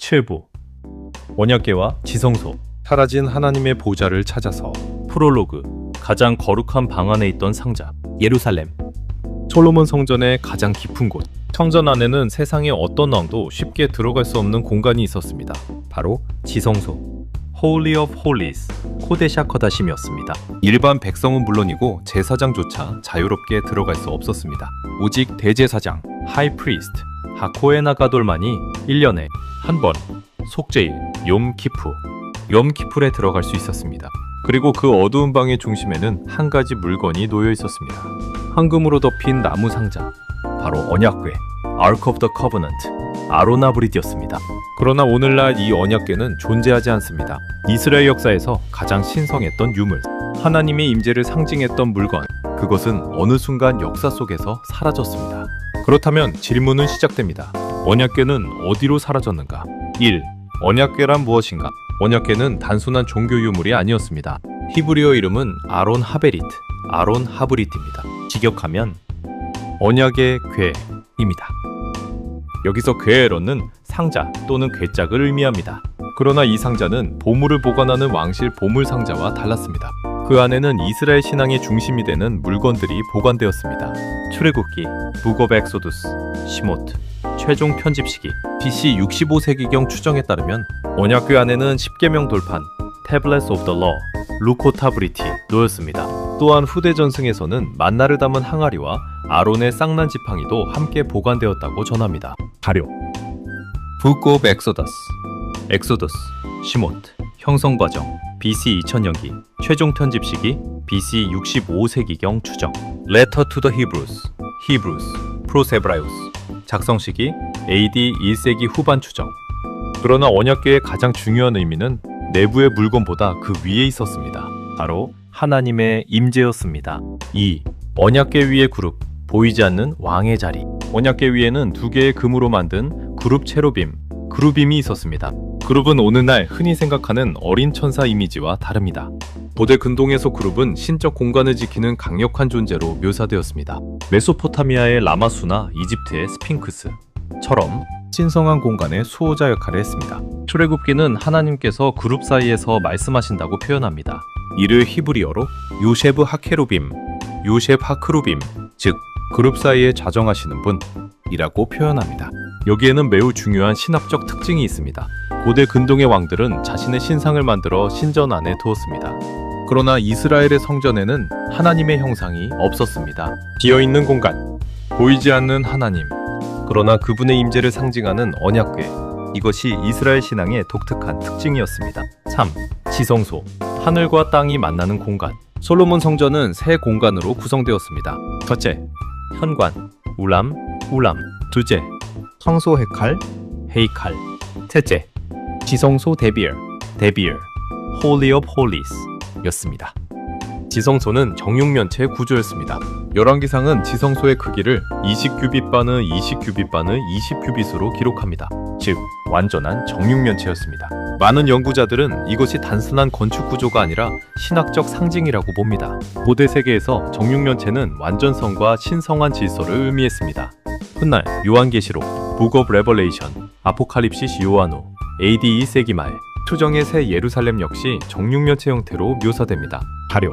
7부 언약궤와 지성소, 사라진 하나님의 보좌를 찾아서, 프롤로그, 가장 거룩한 방 안에 있던 상자, 예루살렘, 솔로몬 성전의 가장 깊은 곳. 성전 안에는 세상의 어떤 왕도 쉽게 들어갈 수 없는 공간이 있었습니다. 바로 지성소, Holy of Holies, 코데샤 커다심이었습니다. 일반 백성은 물론이고 제사장조차 자유롭게 들어갈 수 없었습니다. 오직 대제사장, 하이 프리스트, 하코엔 하가돌만이 1년에 한 번 속죄일, 욤 키풀에 들어갈 수 있었습니다. 그리고 그 어두운 방의 중심에는 한 가지 물건이 놓여 있었습니다. 황금으로 덮인 나무 상자, 바로 언약궤, Ark of the Covenant, 아로나브릿이었습니다. 그러나 오늘날 이 언약궤는 존재하지 않습니다. 이스라엘 역사에서 가장 신성했던 유물, 하나님의 임재를 상징했던 물건, 그것은 어느 순간 역사 속에서 사라졌습니다. 그렇다면 질문은 시작됩니다. 언약궤는 어디로 사라졌는가? 1. 언약궤란 무엇인가? 언약궤는 단순한 종교 유물이 아니었습니다. 히브리어 이름은 아론 하베리트, 아론 하브리트입니다. 직역하면 언약의 궤입니다. 여기서 궤에러는 상자 또는 궤짝을 의미합니다. 그러나 이 상자는 보물을 보관하는 왕실 보물 상자와 달랐습니다. 그 안에는 이스라엘 신앙의 중심이 되는 물건들이 보관되었습니다. 출애굽기, 북 오브 엑소두스, 시모트, 최종 편집 시기, BC 65세기경 추정에 따르면 언약궤 안에는 십계명 돌판, Tablets of the Law, 루코타브리티 놓였습니다. 또한 후대 전승에서는 만나를 담은 항아리와 아론의 쌍난 지팡이도 함께 보관되었다고 전합니다. 자료 북 오브 엑소더스, 시모트, 형성 과정, BC 2000년기, 최종 편집 시기, BC 65세기경 추정, Letter to the Hebrews, 프로세브라이오스, 작성 시기, AD 1세기 후반 추정. 그러나 언약궤의 가장 중요한 의미는 내부의 물건보다 그 위에 있었습니다. 바로 하나님의 임재였습니다. 2. 언약궤 위의 그룹, 보이지 않는 왕의 자리. 언약궤 위에는 두 개의 금으로 만든 그룹 체루빔, 그룹임이 있었습니다. 그룹은 오늘날 흔히 생각하는 어린 천사 이미지와 다릅니다. 고대 근동에서 그룹은 신적 공간을 지키는 강력한 존재로 묘사되었습니다. 메소포타미아의 라마수나 이집트의 스핑크스처럼 신성한 공간의 수호자 역할을 했습니다. 출애굽기는 하나님께서 그룹 사이에서 말씀하신다고 표현합니다. 이를 히브리어로 요셰브 하케루빔, 요셉 하크루빔, 즉 그룹 사이에 좌정하시는 분이라고 표현합니다. 여기에는 매우 중요한 신학적 특징이 있습니다. 고대 근동의 왕들은 자신의 신상을 만들어 신전 안에 두었습니다. 그러나 이스라엘의 성전에는 하나님의 형상이 없었습니다. 비어있는 공간, 보이지 않는 하나님, 그러나 그분의 임재를 상징하는 언약궤, 이것이 이스라엘 신앙의 독특한 특징이었습니다. 3. 지성소, 하늘과 땅이 만나는 공간. 솔로몬 성전은 세 공간으로 구성되었습니다. 첫째, 현관, 울람. 둘째, 성소 헤이칼. 셋째, 지성소 데비얼, Holy of Holies 였습니다. 지성소는 정육면체 구조였습니다. 열왕기상은 지성소의 크기를 20규빗바느 20규빗바느 20규빗으로 기록합니다. 즉, 완전한 정육면체였습니다. 많은 연구자들은 이것이 단순한 건축 구조가 아니라 신학적 상징이라고 봅니다. 고대 세계에서 정육면체는 완전성과 신성한 질서를 의미했습니다. 훗날 요한계시록, 북 오브 레벌레이션, 아포칼립시스 요한 후 AD 2세기 말 추정의 새 예루살렘 역시 정육면체 형태로 묘사됩니다. 자료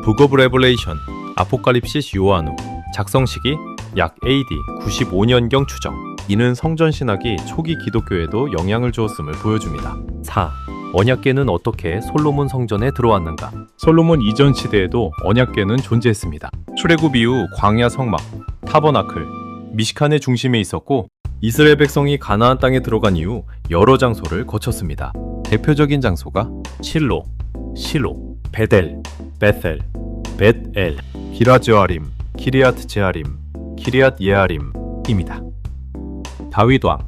북 오브 레벌레이션, 아포칼립시스 요한 후, 작성 시기 약 AD 95년경 추정. 이는 성전 신학이 초기 기독교에도 영향을 주었음을 보여줍니다. 4. 언약궤는 어떻게 솔로몬 성전에 들어왔는가? 솔로몬 이전 시대에도 언약궤는 존재했습니다. 출애굽 이후 광야 성막, 타버나클, 미시칸의 중심에 있었고 이스라엘 백성이 가나안 땅에 들어간 이후 여러 장소를 거쳤습니다. 대표적인 장소가 실로, 베델, 베셀, 벳엘, 기라제아림, 키리앗 제아림, 키리앗 예아림입니다. 다윗왕,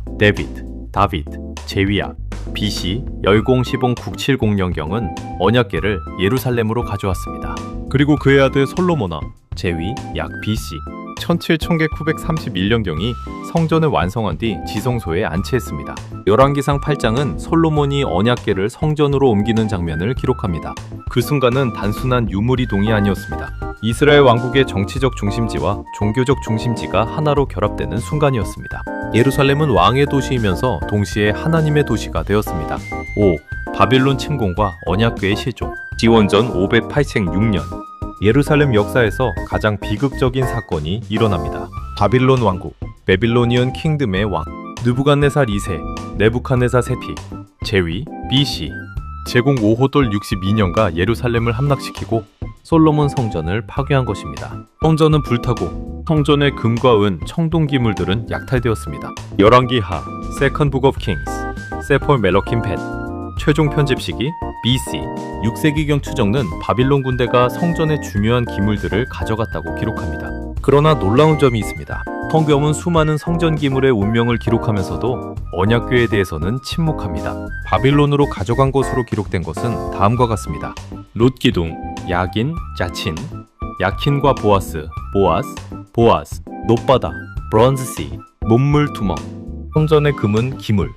다빗, 제위야, BC 열공시봉 9700년경은 언약궤를 예루살렘으로 가져왔습니다. 그리고 그의 아들 솔로몬왕, 제위 약 BC 17,931년경이 성전을 완성한 뒤 지성소에 안치했습니다. 열왕기상 8장은 솔로몬이 언약궤를 성전으로 옮기는 장면을 기록합니다. 그 순간은 단순한 유물이동이 아니었습니다. 이스라엘 왕국의 정치적 중심지와 종교적 중심지가 하나로 결합되는 순간이었습니다. 예루살렘은 왕의 도시이면서 동시에 하나님의 도시가 되었습니다. 5. 바빌론 침공과 언약궤의 실종. 기원전 586년 예루살렘 역사에서 가장 비극적인 사건이 일어납니다. 바빌론 왕국, 베빌로니언 킹덤의 왕 느부갓네살 2세, 네부갓네살 세티, 제위, BC 제공 5호돌 62년가 예루살렘을 함락시키고 솔로몬 성전을 파괴한 것입니다. 성전은 불타고 성전의 금과 은, 청동 기물들은 약탈되었습니다. 열왕기하, 세컨드 북 오브 킹스, 세폴 멜로킨 펜. 최종 편집 시기 BC 6세기경 추정는 바빌론 군대가 성전의 중요한 기물들을 가져갔다고 기록합니다. 그러나 놀라운 점이 있습니다. 성경은 수많은 성전 기물의 운명을 기록하면서도 언약궤에 대해서는 침묵합니다. 바빌론으로 가져간 것으로 기록된 것은 다음과 같습니다. 룻 기둥, 야긴, 자친, 야킨과 보아스, 보아스, 놋바다, 브론즈시, 문물 투멍. 성전의 금은 기물.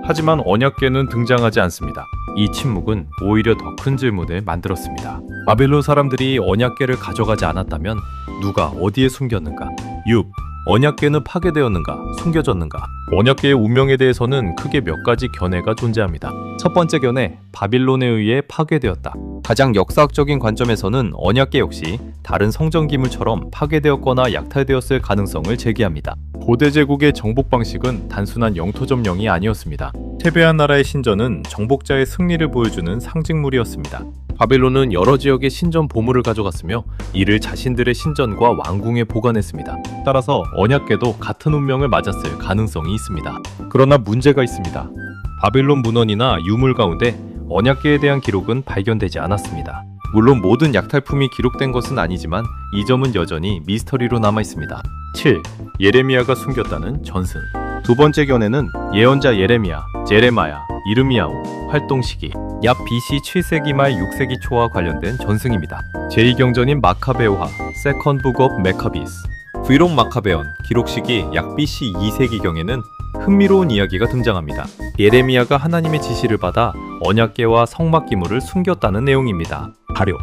하지만 언약궤는 등장하지 않습니다. 이 침묵은 오히려 더 큰 질문을 만들었습니다. 바빌론 사람들이 언약궤를 가져가지 않았다면 누가 어디에 숨겼는가? 6. 언약궤는 파괴되었는가? 숨겨졌는가? 언약궤의 운명에 대해서는 크게 몇 가지 견해가 존재합니다. 첫 번째 견해, 바빌론에 의해 파괴되었다. 가장 역사학적인 관점에서는 언약궤 역시 다른 성전 기물처럼 파괴되었거나 약탈되었을 가능성을 제기합니다. 고대 제국의 정복 방식은 단순한 영토 점령이 아니었습니다. 패배한 나라의 신전은 정복자의 승리를 보여주는 상징물이었습니다. 바빌론은 여러 지역의 신전 보물을 가져갔으며 이를 자신들의 신전과 왕궁에 보관했습니다. 따라서 언약궤도 같은 운명을 맞았을 가능성이 있습니다. 그러나 문제가 있습니다. 바빌론 문헌이나 유물 가운데 언약궤에 대한 기록은 발견되지 않았습니다. 물론 모든 약탈품이 기록된 것은 아니지만 이 점은 여전히 미스터리로 남아 있습니다. 7. 예레미야가 숨겼다는 전승. 두 번째 견해는 예언자 예레미야, 제레마야, 이르미야후 활동 시기 약 BC 7세기 말 6세기 초와 관련된 전승입니다. 제2경전인 마카베오하, 세컨드 북 오브 메카비스, 브이록 마카베온 기록 시기 약 BC 2세기경에는 흥미로운 이야기가 등장합니다. 예레미야가 하나님의 지시를 받아 언약궤와 성막 기물을 숨겼다는 내용입니다. 자료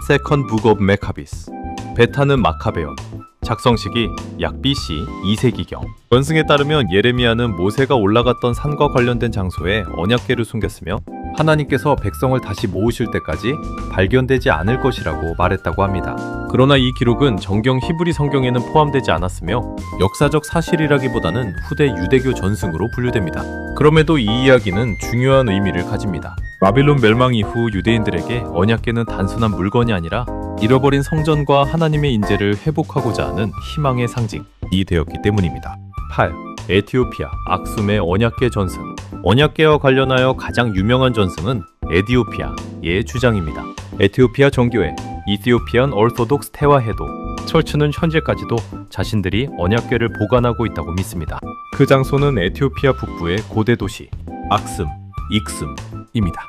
세컨드 북 오브 메카비스, 베타는 마카베온, 작성 시기 약 BC 2세기경. 원승에 따르면 예레미야는 모세가 올라갔던 산과 관련된 장소에 언약궤를 숨겼으며 하나님께서 백성을 다시 모으실 때까지 발견되지 않을 것이라고 말했다고 합니다. 그러나 이 기록은 정경 히브리 성경에는 포함되지 않았으며 역사적 사실이라기보다는 후대 유대교 전승으로 분류됩니다. 그럼에도 이 이야기는 중요한 의미를 가집니다. 바빌론 멸망 이후 유대인들에게 언약궤는 단순한 물건이 아니라 잃어버린 성전과 하나님의 인재를 회복하고자 하는 희망의 상징이 되었기 때문입니다. 8. 에티오피아, 악숨의 언약궤 전승. 언약궤와 관련하여 가장 유명한 전승은 에디오피아의 주장입니다. 에티오피아 정교회, 이티오피안 얼토독스 테와헤도 철츠는 현재까지도 자신들이 언약궤를 보관하고 있다고 믿습니다. 그 장소는 에티오피아 북부의 고대 도시 악슴, 익슴입니다.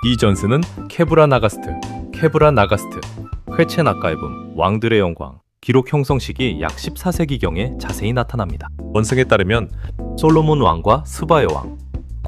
이 전승은 케브라 나가스트, 회첸 아카이붐, 왕들의 영광, 기록 형성 시기 약 14세기경에 자세히 나타납니다. 원승에 따르면 솔로몬 왕과 스바의 왕,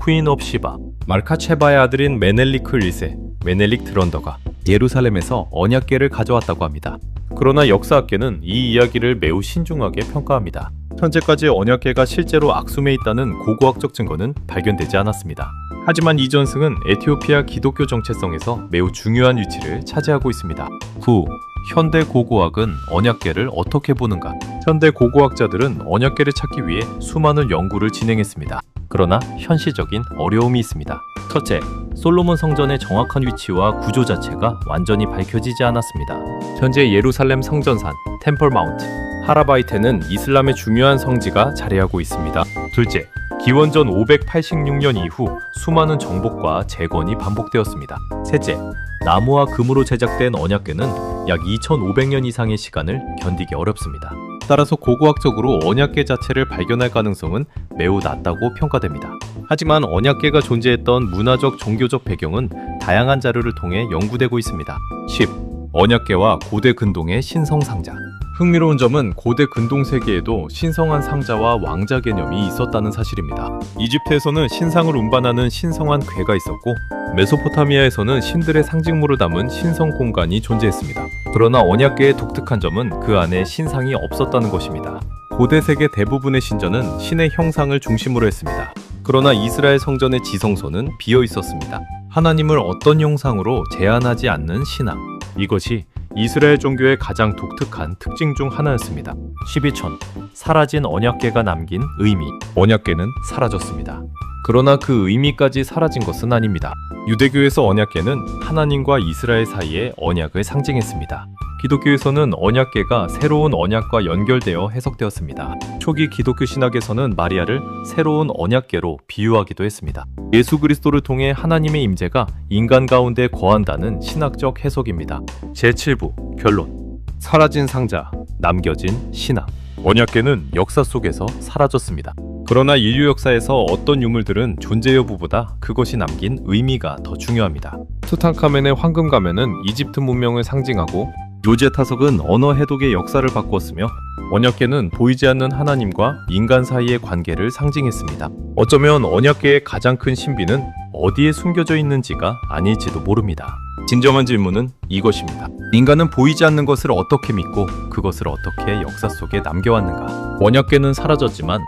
퀸 오브 시바, 말카체바의 아들인 메넬리크 1세, 메넬릭 드런더가 예루살렘에서 언약궤를 가져왔다고 합니다. 그러나 역사학계는 이 이야기를 매우 신중하게 평가합니다. 현재까지 언약궤가 실제로 악숨에 있다는 고고학적 증거는 발견되지 않았습니다. 하지만 이 전승은 에티오피아 기독교 정체성에서 매우 중요한 위치를 차지하고 있습니다. 9. 현대 고고학은 언약궤를 어떻게 보는가? 현대 고고학자들은 언약궤를 찾기 위해 수많은 연구를 진행했습니다. 그러나 현실적인 어려움이 있습니다. 첫째, 솔로몬 성전의 정확한 위치와 구조 자체가 완전히 밝혀지지 않았습니다. 현재 예루살렘 성전산, 템플 마운트, 하라바이트는 이슬람의 중요한 성지가 자리하고 있습니다. 둘째, 기원전 586년 이후 수많은 정복과 재건이 반복되었습니다. 셋째, 나무와 금으로 제작된 언약궤는 약 2500년 이상의 시간을 견디기 어렵습니다. 따라서 고고학적으로 언약궤 자체를 발견할 가능성은 매우 낮다고 평가됩니다. 하지만 언약궤가 존재했던 문화적 종교적 배경은 다양한 자료를 통해 연구되고 있습니다. 10. 언약궤와 고대 근동의 신성 상자. 흥미로운 점은 고대 근동 세계에도 신성한 상자와 왕자 개념이 있었다는 사실입니다. 이집트에서는 신상을 운반하는 신성한 궤가 있었고 메소포타미아에서는 신들의 상징물을 담은 신성 공간이 존재했습니다. 그러나 언약궤의 독특한 점은 그 안에 신상이 없었다는 것입니다. 고대 세계 대부분의 신전은 신의 형상을 중심으로 했습니다. 그러나 이스라엘 성전의 지성소는 비어 있었습니다. 하나님을 어떤 형상으로 제한하지 않는 신앙. 이것이 이스라엘 종교의 가장 독특한 특징 중 하나였습니다. 12천, 사라진 언약궤가 남긴 의미. 언약궤는 사라졌습니다. 그러나 그 의미까지 사라진 것은 아닙니다. 유대교에서 언약궤는 하나님과 이스라엘 사이의 언약을 상징했습니다. 기독교에서는 언약궤가 새로운 언약과 연결되어 해석되었습니다. 초기 기독교 신학에서는 마리아를 새로운 언약궤로 비유하기도 했습니다. 예수 그리스도를 통해 하나님의 임재가 인간 가운데 거한다는 신학적 해석입니다. 제7부 결론. 사라진 상자, 남겨진 신앙. 언약궤는 역사 속에서 사라졌습니다. 그러나 인류 역사에서 어떤 유물들은 존재 여부보다 그것이 남긴 의미가 더 중요합니다. 투탕카멘의 황금 가면은 이집트 문명을 상징하고, 요제 타석은 언어 해독의 역사를 바꾸었으며, 언약궤는 보이지 않는 하나님과 인간 사이의 관계를 상징했습니다. 어쩌면 언약궤의 가장 큰 신비는 어디에 숨겨져 있는지가 아닐지도 모릅니다. 진정한 질문은 이것입니다. 인간은 보이지 않는 것을 어떻게 믿고 그것을 어떻게 역사 속에 남겨왔는가? 언약궤는 사라졌지만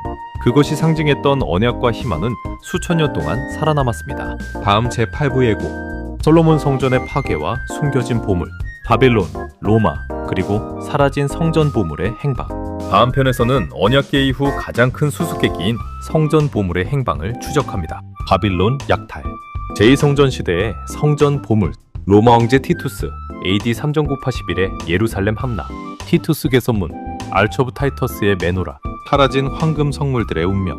그것이 상징했던 언약과 희망은 수천 년 동안 살아남았습니다. 다음 제8부 예고. 솔로몬 성전의 파괴와 숨겨진 보물, 바빌론, 로마, 그리고 사라진 성전 보물의 행방. 다음 편에서는 언약궤 이후 가장 큰 수수께끼인 성전 보물의 행방을 추적합니다. 바빌론 약탈, 제2성전 시대의 성전 보물, 로마 황제 티투스, AD 3,981의 예루살렘 함락, 티투스 개선문, 알치 오브 타이터스의 메노라, 사라진 황금 성물들의 운명.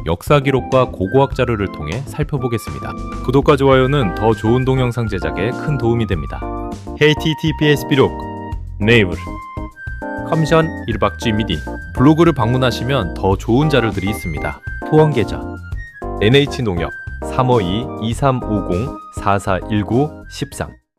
역사 기록과 고고학 자료를 통해 살펴보겠습니다. 구독과 좋아요는 더 좋은 동영상 제작에 큰 도움이 됩니다. HTTPS 비록 네이블 컴션 1박쥐 미디 블로그를 방문하시면 더 좋은 자료들이 있습니다. 후원 계좌 NH농협 352-2350-4419-13